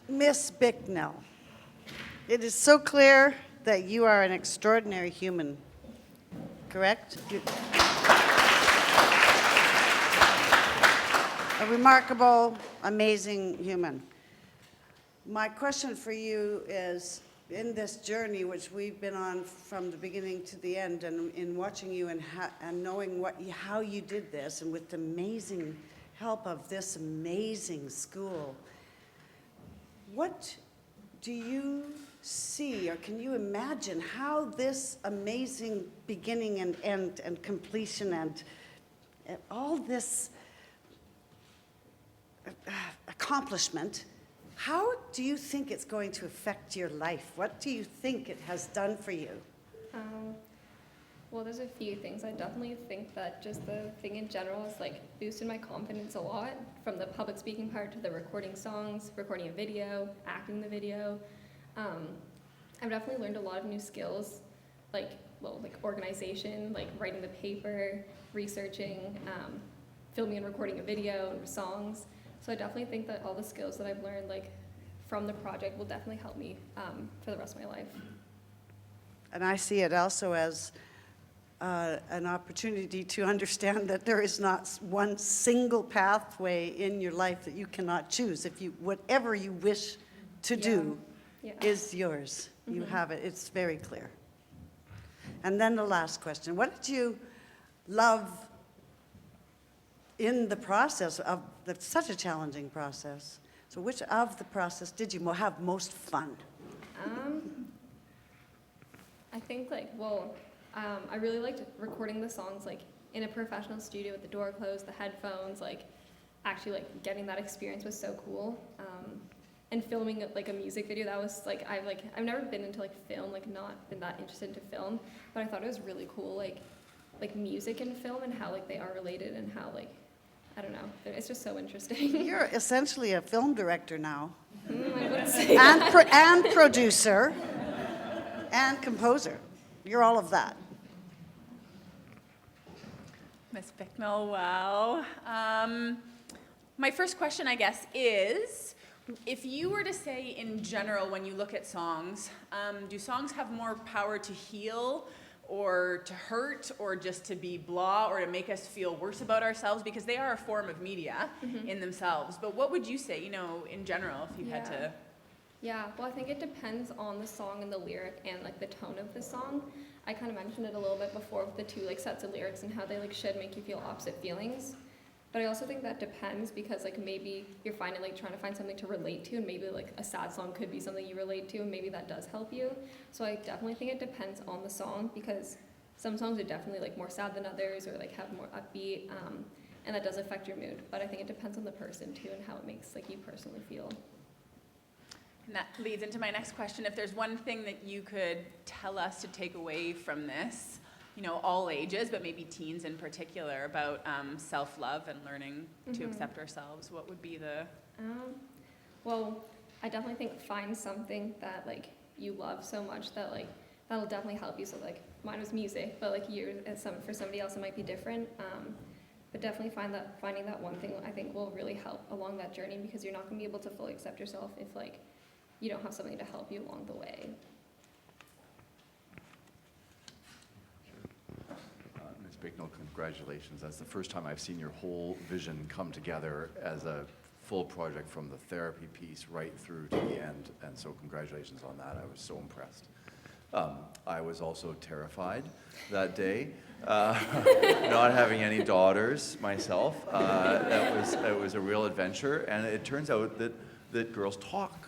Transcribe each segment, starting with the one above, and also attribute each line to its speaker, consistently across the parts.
Speaker 1: Miss Bicknell, it is so clear that you are an extraordinary human, correct? A remarkable, amazing human. My question for you is, in this journey which we've been on from the beginning to the end, and in watching you and knowing how you did this, and with the amazing help of this amazing school, what do you see, or can you imagine how this amazing beginning and end and completion and all this accomplishment, how do you think it's going to affect your life? What do you think it has done for you?
Speaker 2: Well, there's a few things. I definitely think that just the thing in general has like boosted my confidence a lot, from the public speaking part to the recording songs, recording a video, acting the video. I've definitely learned a lot of new skills, like organization, like writing the paper, researching, filming and recording a video and songs. So I definitely think that all the skills that I've learned like from the project will definitely help me for the rest of my life.
Speaker 1: And I see it also as an opportunity to understand that there is not one single pathway in your life that you cannot choose. If you, whatever you wish to do is yours. You have it. It's very clear. And then the last question. What did you love in the process of such a challenging process? So which of the process did you have most fun?
Speaker 2: I think I really liked recording the songs like in a professional studio with the door closed, the headphones, like actually like getting that experience was so cool. And filming like a music video, that was like I've never been into like film, like not been that interested into film, but I thought it was really cool, like music and film and how like they are related and how like I don't know, it's just so interesting.
Speaker 1: You're essentially a film director now.
Speaker 2: I wouldn't say that.
Speaker 1: And producer and composer. You're all of that.
Speaker 3: Miss Bicknell, wow. My first question, I guess, is, if you were to say in general, when you look at songs, do songs have more power to heal or to hurt or just to be blah or to make us feel worse about ourselves? Because they are a form of media in themselves. But what would you say, in general, if you had to...
Speaker 2: Yeah, well, I think it depends on the song and the lyric and like the tone of the song. I kind of mentioned it a little bit before with the two like sets of lyrics and how they like should make you feel opposite feelings. But I also think that depends, because like maybe you're trying to find something to relate to, and maybe like a sad song could be something you relate to, and maybe that does help you. So I definitely think it depends on the song, because some songs are definitely like more sad than others, or like have more upbeat, and that does affect your mood. But I think it depends on the person too, and how it makes like you personally feel.
Speaker 3: And that leads into my next question. If there's one thing that you could tell us to take away from this, all ages, but maybe teens in particular, about self-love and learning to accept ourselves, what would be the...
Speaker 2: Well, I definitely think find something that like you love so much that like that'll definitely help you. So like mine was music, but like for somebody else it might be different. But definitely finding that one thing I think will really help along that journey, because you're not going to be able to fully accept yourself if like you don't have something to help you along the way.
Speaker 4: Ms. Bicknell, congratulations. That's the first time I've seen your whole vision come together as a full project, from the therapy piece right through to the end, and so congratulations on that. I was so impressed. I was also terrified that day, not having any daughters myself. It was a real adventure, and it turns out that girls talk.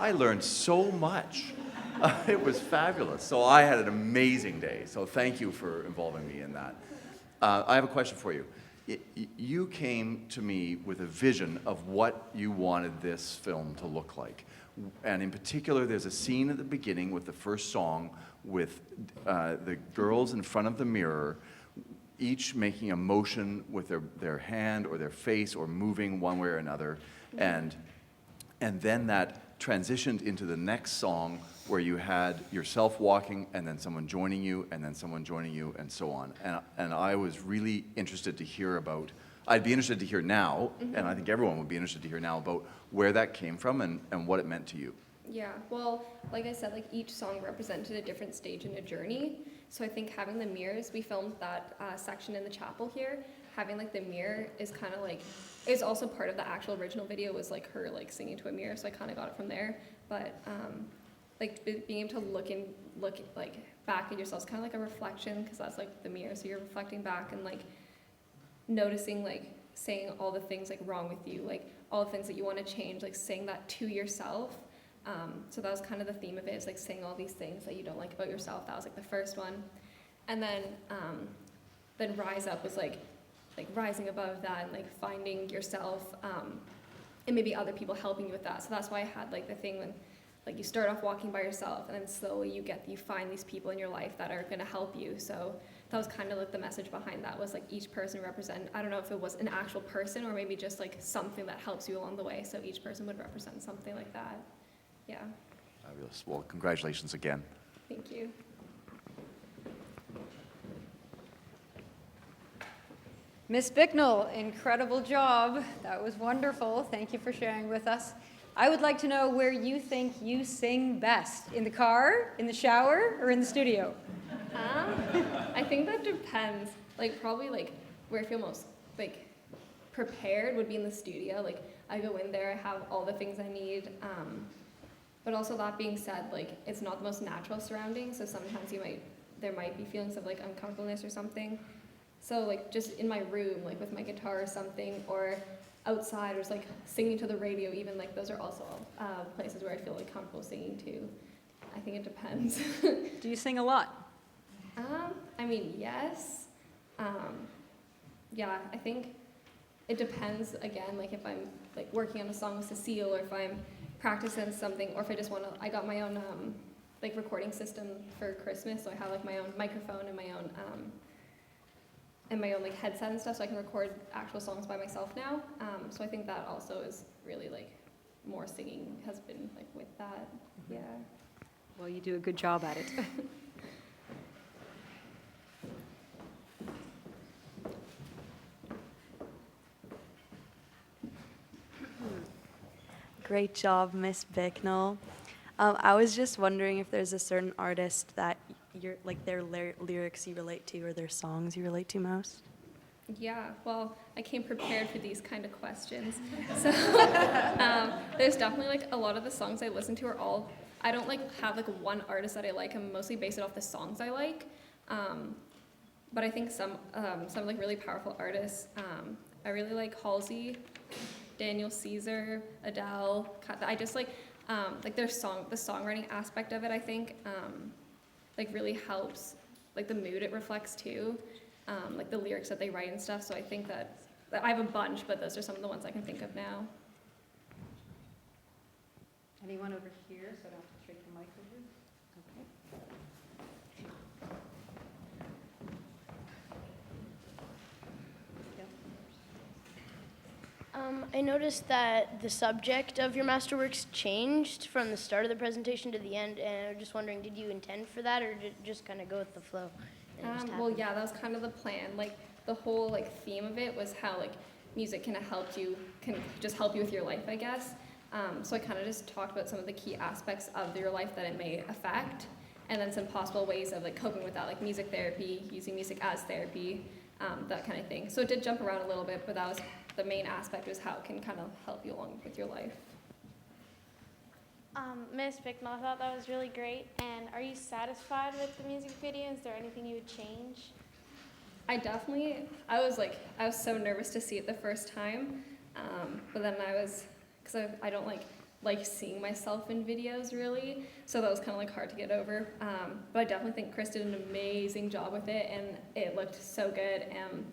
Speaker 4: I learned so much. It was fabulous. So I had an amazing day. So thank you for involving me in that. I have a question for you. You came to me with a vision of what you wanted this film to look like. And in particular, there's a scene at the beginning with the first song with the girls in front of the mirror, each making a motion with their hand or their face or moving one way or another. And then that transitioned into the next song, where you had yourself walking and then someone joining you and then someone joining you and so on. And I was really interested to hear about I'd be interested to hear now, and I think everyone would be interested to hear now about where that came from and what it meant to you.
Speaker 2: Yeah, well, like I said, like each song represented a different stage in a journey. So I think having the mirrors, we filmed that section in the chapel here. Having like the mirror is kind of like, is also part of the actual original video, was like her like singing to a mirror. So I kind of got it from there. But like being able to look like back at yourself is kind of like a reflection, because that's like the mirror. So you're reflecting back and like noticing, like saying all the things like wrong with you, like all the things that you want to change, like saying that to yourself. So that was kind of the theme of it, is like saying all these things that you don't like about yourself. That was like the first one. And then Rise Up was like rising above that and like finding yourself, and maybe other people helping you with that. So that's why I had like the thing when like you start off walking by yourself, and then slowly you find these people in your life that are going to help you. So that was kind of like the message behind that, was like each person represent, I don't know if it was an actual person or maybe just like something that helps you along the way. So each person would represent something like that. Yeah.
Speaker 4: Fabulous. Well, congratulations again.
Speaker 2: Thank you.
Speaker 5: Miss Bicknell, incredible job. That was wonderful. Thank you for sharing with us. I would like to know where you think you sing best. In the car, in the shower, or in the studio?
Speaker 2: I think that depends. Like probably like where I feel most like prepared would be in the studio. Like I go in there, I have all the things I need. But also that being said, like it's not the most natural surroundings, so sometimes there might be feelings of like uncomfortableness or something. So like just in my room, like with my guitar or something, or outside, or just like singing to the radio, even like those are also places where I feel like comfortable singing to. I think it depends.
Speaker 5: Do you sing a lot?
Speaker 2: I mean, yes. Yeah, I think it depends, again, like if I'm like working on a song with Cecile, or if I'm practicing something, or if I just want to, I got my own like recording system for Christmas, so I have like my own microphone and my own like headset and stuff, so I can record actual songs by myself now. So I think that also is really like more singing has been like with that. Yeah.
Speaker 5: Well, you do a good job at it.
Speaker 6: Great job, Miss Bicknell. I was just wondering if there's a certain artist that you're like their lyrics you relate to, or their songs you relate to most.
Speaker 2: Yeah, well, I came prepared for these kind of questions. So there's definitely like a lot of the songs I listen to are all, I don't like have like one artist that I like. I'm mostly based it off the songs I like. But I think some like really powerful artists. I really like Halsey, Daniel Caesar, Adele. I just like their the songwriting aspect of it, I think, like really helps, like the mood it reflects too, like the lyrics that they write and stuff. So I think that I have a bunch, but those are some of the ones I can think of now.
Speaker 5: Anyone over here, so I don't have to take the mic over?
Speaker 7: I noticed that the subject of your Masterworks changed from the start of the presentation to the end, and I'm just wondering, did you intend for that, or did it just kind of go with the flow? And it just
Speaker 2: Well,
Speaker 7: happened?
Speaker 2: yeah, that was kind of the plan. Like the whole like theme of it was how like music can just help you with your life, I guess. So I kind of just talked about some of the key aspects of your life that it may affect, and then some possible ways of like coping with that, like music therapy, using music as therapy, that kind of thing. So it did jump around a little bit, but that was the main aspect, was how it can kind of help you along with your life.
Speaker 8: Miss Bicknell, I thought that was really great. And are you satisfied with the music video? Is there anything you would change?
Speaker 2: I was so nervous to see it the first time, but then because I don't like seeing myself in videos really, so that was kind of like hard to get over. But I definitely think Chris did an amazing job with it, and it looked so good. And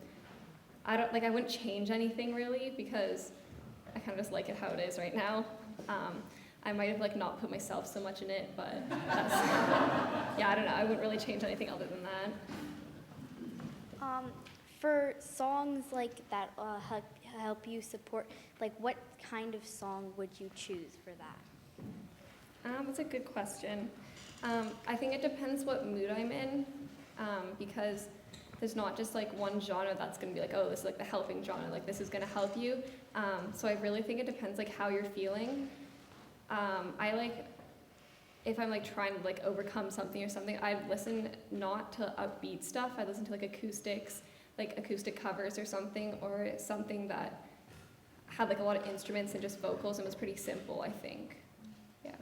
Speaker 2: I wouldn't change anything really, because I kind of just like it how it is right now. I might have not put myself so much in it, but that's, yeah, I don't know. I wouldn't really change anything other than that.
Speaker 9: For songs like that help you support, like what kind of song would you choose for that?
Speaker 2: That's a good question. I think it depends what mood I'm in, because there's not just like one genre that's going to be like, oh, this is like the helping genre, like this is going to help you. So I really think it depends like how you're feeling. I like, if I'm like trying to like overcome something or something, I'd listen not to upbeat stuff. I'd listen to like acoustics, like acoustic covers or something that had like a lot of instruments and just vocals and was pretty simple, I think. Yeah.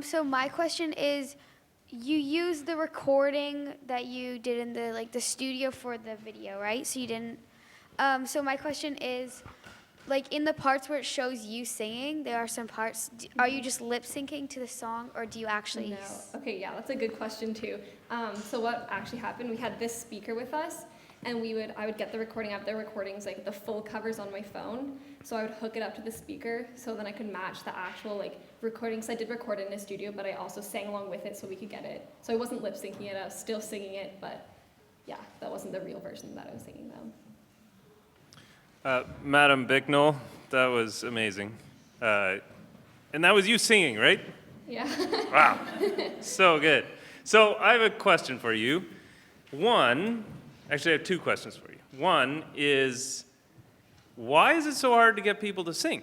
Speaker 9: So my question is, you used the recording that you did in the studio for the video, right? So you didn't. So my question is, like in the parts where it shows you singing, there are some parts. Are you just lip syncing to the song, or do you actually?
Speaker 2: No. Okay, yeah, that's a good question too. So what actually happened? We had this speaker with us, and I would get the recording up. Their recordings, like the full covers on my phone. So I would hook it up to the speaker, so then I could match the actual like recording. So I did record it in a studio, but I also sang along with it, so we could get it. So I wasn't lip syncing it. I was still singing it, but yeah, that wasn't the real version that I was singing though.
Speaker 10: Madame Bicknell, that was amazing. And that was you singing, right?
Speaker 2: Yeah.
Speaker 10: Wow, so good. So I have a question for you. Actually I have two questions for you. One is, why is it so hard to get people to sing?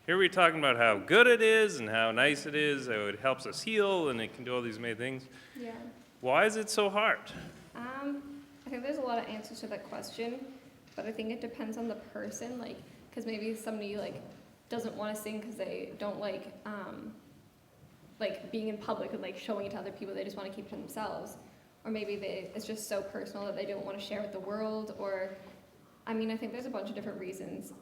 Speaker 10: Here we're talking about how good it is and how nice it is, how it helps us heal and it can do all these amazing things.
Speaker 2: Yeah.
Speaker 10: Why is it so hard?
Speaker 2: I think there's a lot of answers to that question, but I think it depends on the person, like, because maybe somebody like doesn't want to sing because they don't like being in public and like showing it to other people. They just want to keep it to themselves, or maybe it's just so personal that they don't want to share with the world. Or, I mean, I think there's a bunch of different reasons.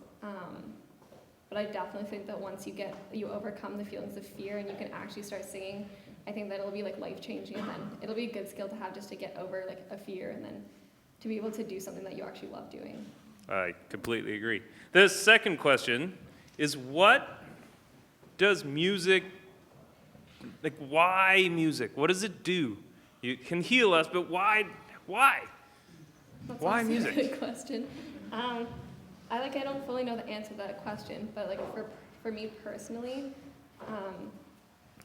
Speaker 2: But I definitely think that once you overcome the feelings of fear and you can actually start singing, I think that it'll be like life-changing, and then it'll be a good skill to have just to get over like a fear and then to be able to do something that you actually love doing.
Speaker 10: I completely agree. The second question is, what does music, like why music? What does it do? You can heal us, but why?
Speaker 2: That's
Speaker 10: Why
Speaker 2: also
Speaker 10: music?
Speaker 2: a good question. I don't fully know the answer to that question, but like for me personally,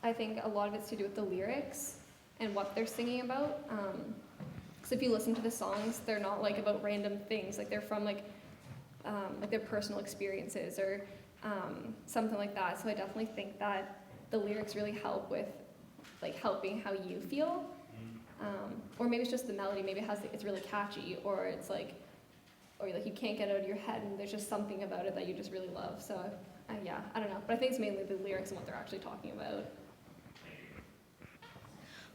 Speaker 2: I think a lot of it's to do with the lyrics and what they're singing about. So if you listen to the songs, they're not like about random things, like they're from like their personal experiences or something like that. So I definitely think that the lyrics really help with like helping how you feel. Or maybe it's just the melody. Maybe it's really catchy, or it's like, or like you can't get it out of your head, and there's just something about it that you just really love. So yeah, I don't know, but I think it's mainly the lyrics and what they're actually talking about.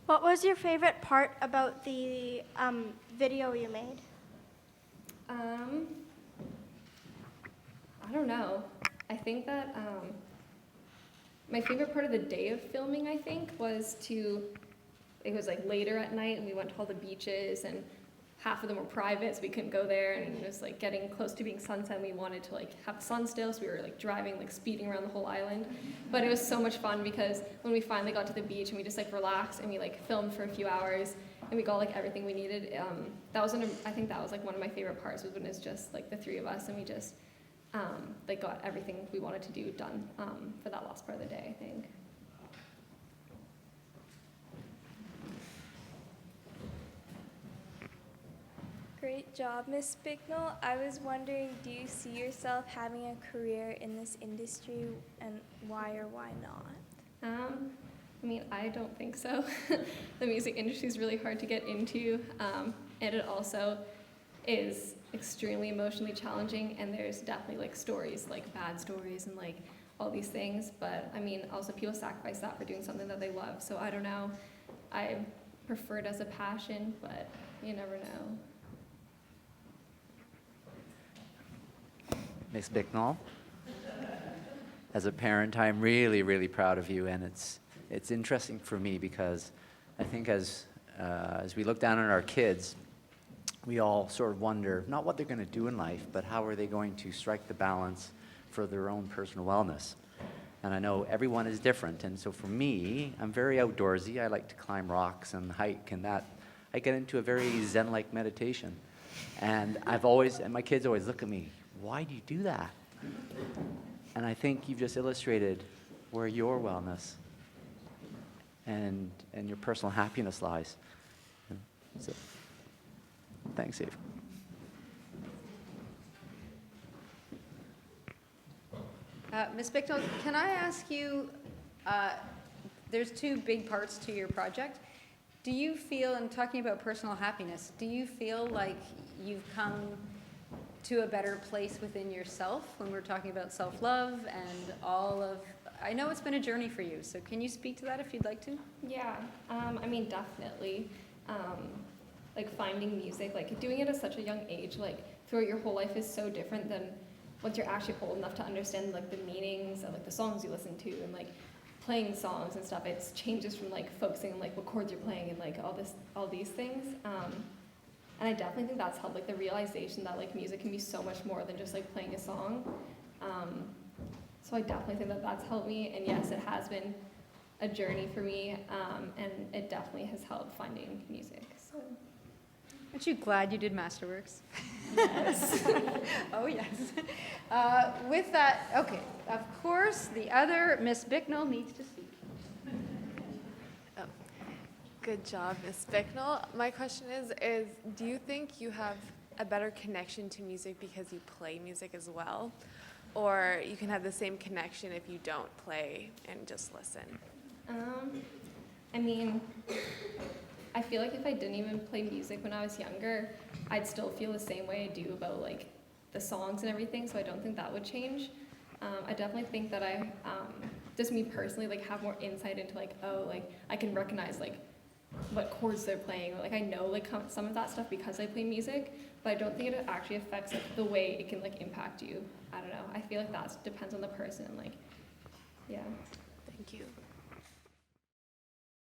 Speaker 11: What was your favorite part about the video you made?
Speaker 2: I don't know. I think that my favorite part of the day of filming, I think, it was like later at night, and we went to all the beaches, and half of them were private, so we couldn't go there, and it was like getting close to being sunset, and we wanted to like have the sun still, so we were like driving, like speeding around the whole island. But it was so much fun because when we finally got to the beach and we just like relaxed and we like filmed for a few hours and we got like everything we needed, I think that was like one of my favorite parts, was when it's just like the three of us and we just like got everything we wanted to do done for that last part of the day, I think.
Speaker 8: Great job, Miss Bicknell. I was wondering, do you see yourself having a career in this industry, and why or why not?
Speaker 2: I mean, I don't think so. The music industry is really hard to get into, and it also is extremely emotionally challenging, and there's definitely like stories, like bad stories and like all these things, but I mean, also people sacrifice that for doing something that they love, so I don't know. I prefer it as a passion, but you never know.
Speaker 12: Miss Bicknell, as a parent, I'm really, really proud of you, and it's interesting for me because I think as we look down on our kids, we all sort of wonder not what they're going to do in life, but how are they going to strike the balance for their own personal wellness. And I know everyone is different, and so for me, I'm very outdoorsy. I like to climb rocks and hike, and that I get into a very Zen-like meditation. And my kids always look at me, why do you do that? And I think you've just illustrated where your wellness and your personal happiness lies. So, thanks, Eve.
Speaker 5: Ms. Bicknell, can I ask you, there's two big parts to your project. Do you feel, and talking about personal happiness, do you feel like you've come to a better place within yourself when we're talking about self-love and all of, I know it's been a journey for you, so can you speak to that if you'd like to?
Speaker 2: Yeah, I mean, definitely. Like finding music, like doing it at such a young age, like throughout your whole life is so different than once you're actually old enough to understand like the meanings of like the songs you listen to and like playing songs and stuff. It changes from like focusing on like what chords you're playing and like all these things. And I definitely think that's helped, like the realization that like music can be so much more than just like playing a song. So I definitely think that that's helped me, and yes, it has been a journey for me, and it definitely has helped finding music. So.
Speaker 5: Aren't you glad you did Masterworks?
Speaker 2: Yes.
Speaker 5: Oh, yes. With that, okay, of course, the other Miss Bicknell needs to speak.
Speaker 13: Oh, good job, Miss Bicknell. My question is do you think you have a better connection to music because you play music as well? Or you can have the same connection if you don't play and just listen?
Speaker 2: I mean, I feel like if I didn't even play music when I was younger, I'd still feel the same way I do about like the songs and everything, so I don't think that would change. I definitely think that I, just me personally, like have more insight into like, oh, like I can recognize like what chords they're playing, or like I know like some of that stuff because I play music, but I don't think it actually affects like the way it can like impact you. I don't know. I feel like that depends on the person and like, yeah.
Speaker 13: Thank you.